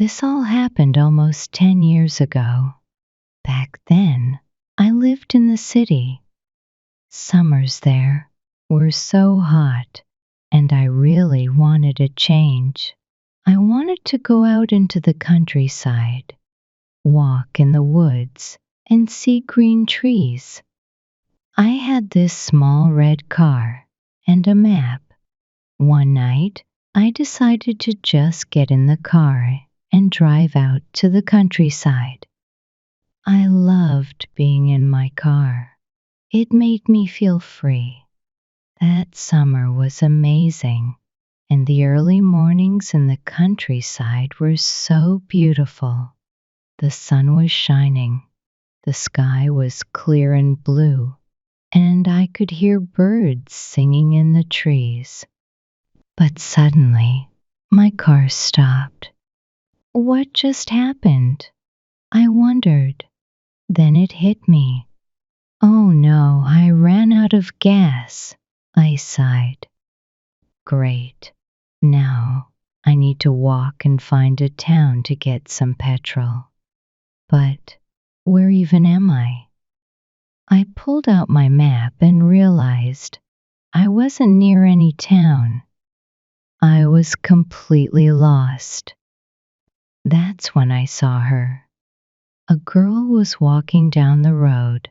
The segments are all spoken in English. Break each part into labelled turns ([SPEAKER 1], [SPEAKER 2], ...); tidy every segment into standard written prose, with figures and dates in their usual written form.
[SPEAKER 1] This all happened almost 10 years ago. Back then, I lived in the city. Summers there were so hot, and I really wanted a change. I wanted to go out into the countryside, walk in the woods, and see green trees. I had this small red car and a map. One night, I decided to just get in the car and drive out to the countryside. I loved being in my car. It made me feel free. That summer was amazing, and the early mornings in the countryside were so beautiful. The sun was shining, the sky was clear and blue, and I could hear birds singing in the trees. But suddenly, my car stopped. What just happened? I wondered. Then it hit me. Oh no, I ran out of gas. I sighed. Great. Now I need to walk and find a town to get some petrol. But where even am I? I pulled out my map and realized I wasn't near any town. I was completely lost. That's when I saw her. A girl was walking down the road,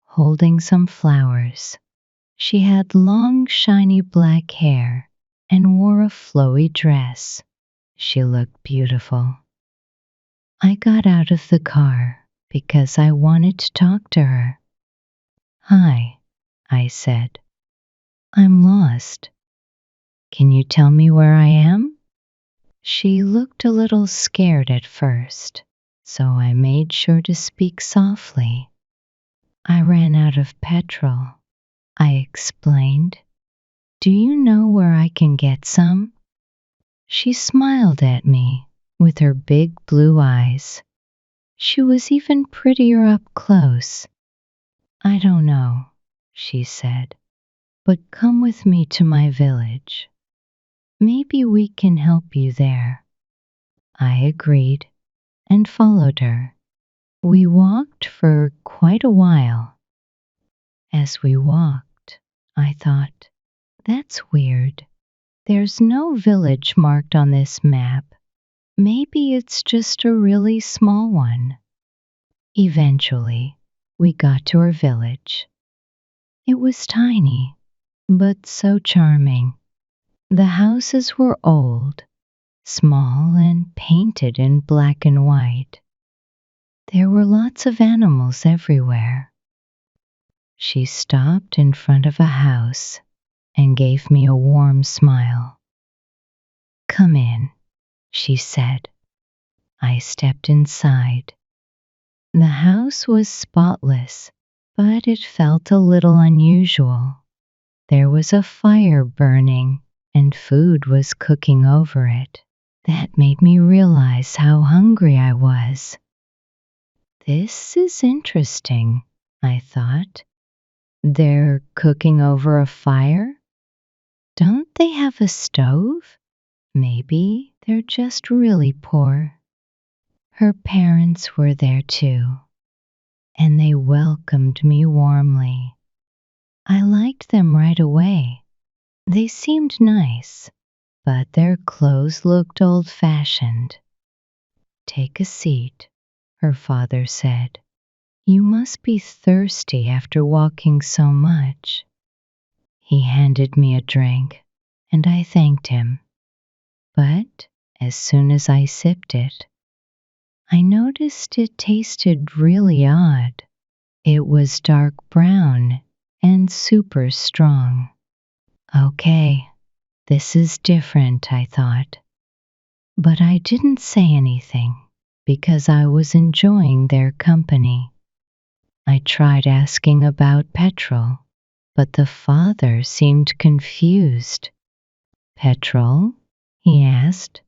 [SPEAKER 1] holding some flowers. She had long, shiny black hair and wore a flowy dress. She looked beautiful. I got out of the car because I wanted to talk to her. Hi, I said. I'm lost. Can you tell me where I am? She looked a little scared at first, so I made sure to speak softly. I ran out of petrol, I explained. Do you know where I can get some? She smiled at me with her big blue eyes. She was even prettier up close. I don't know, she said, but come with me to my village. Maybe we can help you there. I agreed and followed her. We walked for quite a while. As we walked, I thought, that's weird. There's no village marked on this map. Maybe it's just a really small one. Eventually, we got to our village. It was tiny, but so charming. The houses were old, small, and painted in black and white. There were lots of animals everywhere. She stopped in front of a house and gave me a warm smile. Come in, she said. I stepped inside. The house was spotless, but it felt a little unusual. There was a fire burning, and food was cooking over it. That made me realize how hungry I was. This is interesting, I thought. They're cooking over a fire? Don't they have a stove? Maybe they're just really poor. Her parents were there too, and they welcomed me warmly. I liked them right away. They seemed nice, but their clothes looked old-fashioned. Take a seat, her father said. You must be thirsty after walking so much. He handed me a drink, and I thanked him. But as soon as I sipped it, I noticed it tasted really odd. It was dark brown and super strong. Okay, this is different, I thought. But I didn't say anything because I was enjoying their company. I tried asking about petrol, but the father seemed confused. Petrol? He asked.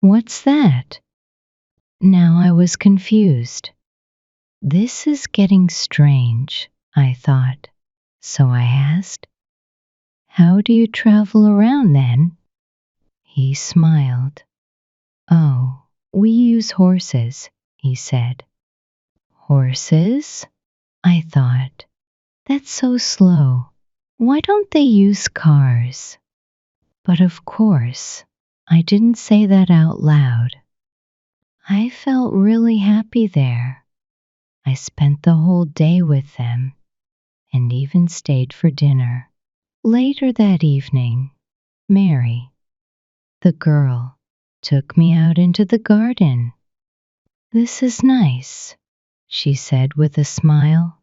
[SPEAKER 1] What's that? Now I was confused. This is getting strange, I thought. So I asked, how do you travel around then? He smiled. Oh, We use horses, he said. Horses? I thought. That's so slow. Why don't they use cars? But of course, I didn't say that out loud. I felt really happy there. I spent the whole day with them and even stayed for dinner. Later that evening, Mary, the girl, took me out into the garden. "This is nice," she said with a smile.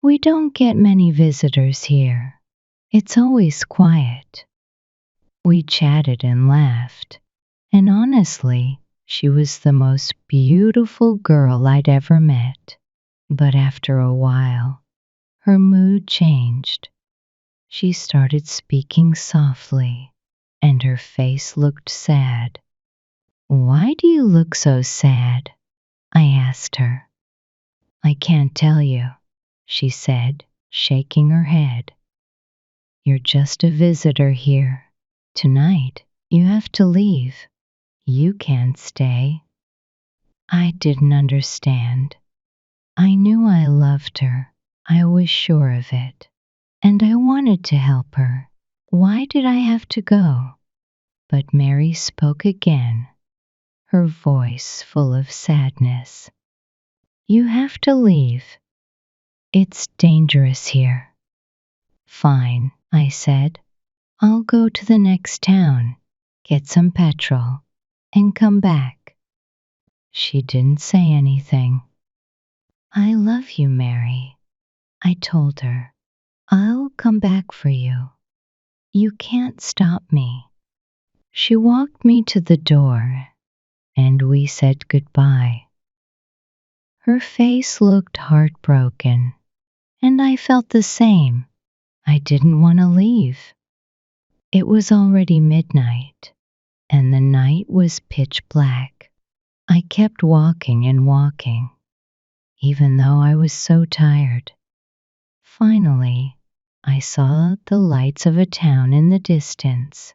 [SPEAKER 1] "We don't get many visitors here. It's always quiet." We chatted and laughed, and honestly, she was the most beautiful girl I'd ever met. But after a while, her mood changed. She started speaking softly, and her face looked sad. "Why do you look so sad?" I asked her. "I can't tell you," she said, shaking her head. "You're just a visitor here. Tonight, you have to leave. You can't stay." I didn't understand. I knew I loved her. I was sure of it. And I wanted to help her. Why did I have to go? But Mary spoke again, her voice full of sadness. "You have to leave. It's dangerous here." "Fine," I said. "I'll go to the next town, get some petrol, and come back." She didn't say anything. "I love you, Mary," I told her. "I'll come back for you. You can't stop me." She walked me to the door, and we said goodbye. Her face looked heartbroken, and I felt the same. I didn't want to leave. It was already midnight, and the night was pitch black. I kept walking and walking, even though I was so tired. Finally, I saw the lights of a town in the distance.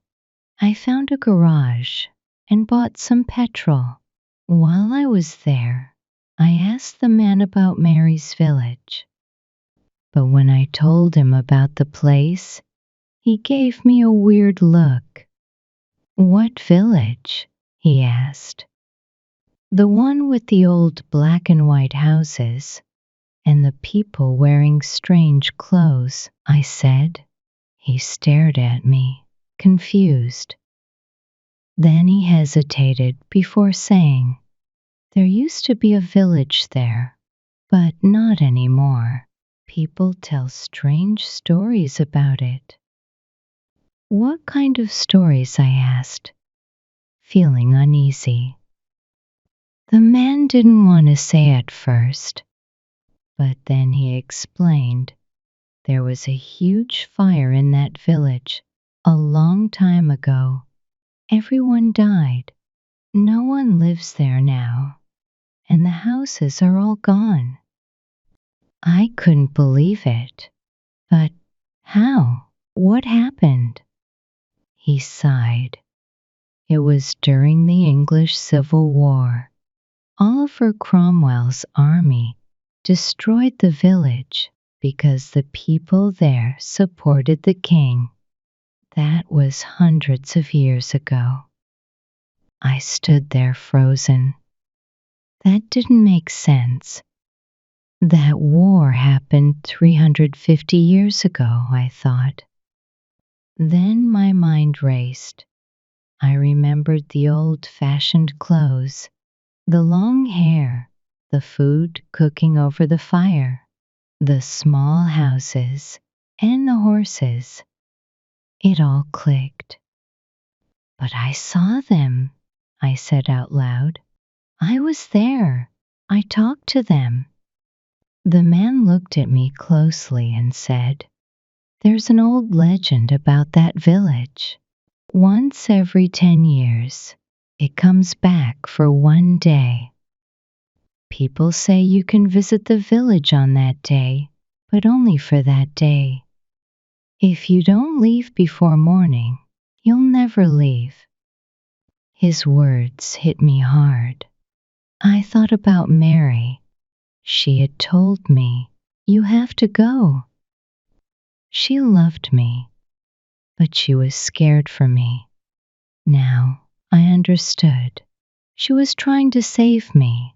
[SPEAKER 1] I found a garage and bought some petrol. While I was there, I asked the man about Mary's village. But when I told him about the place, he gave me a weird look. "What village?" he asked. "The one with the old black and white houses and the people wearing strange clothes," I said. He stared at me, confused. Then he hesitated before saying, "There used to be a village there, but not anymore. People tell strange stories about it." "What kind of stories?" I asked, feeling uneasy. The man didn't want to say at first, but then he explained there was a huge fire in that village a long time ago. Everyone died. No one lives there now, and the houses are all gone. I couldn't believe it. "But how? What happened?" He sighed. "It was during the English Civil War. Oliver Cromwell's army destroyed the village because the people there supported the king. That was hundreds of years ago." I stood there frozen. That didn't make sense. That war happened 350 years ago, I thought. Then my mind raced. I remembered the old-fashioned clothes, the long hair, the food cooking over the fire, the small houses, and the horses. It all clicked. "But I saw them," I said out loud. "I was there. I talked to them." The man looked at me closely and said, "There's an old legend about that village. Once every 10 years, it comes back for one day. People say you can visit the village on that day, but only for that day. If you don't leave before morning, you'll never leave." His words hit me hard. I thought about Mary. She had told me, "You have to go." She loved me, but she was scared for me. Now I understood. She was trying to save me.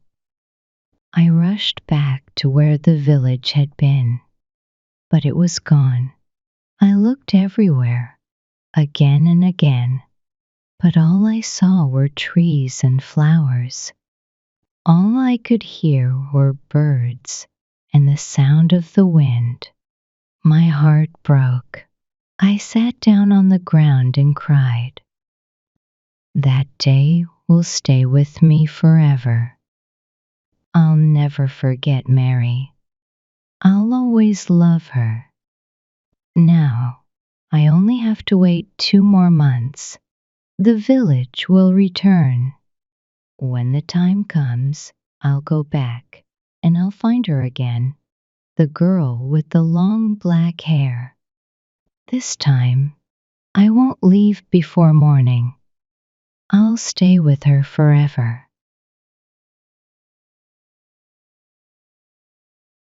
[SPEAKER 1] I rushed back to where the village had been, but it was gone. I looked everywhere, again and again, but all I saw were trees and flowers. All I could hear were birds and the sound of the wind. My heart broke. I sat down on the ground and cried. That day will stay with me forever. I'll never forget Mary. I'll always love her. Now, I only have to wait 2 more months. The village will return. When the time comes, I'll go back and I'll find her again, the girl with the long black hair. This time, I won't leave before morning. I'll stay with her forever.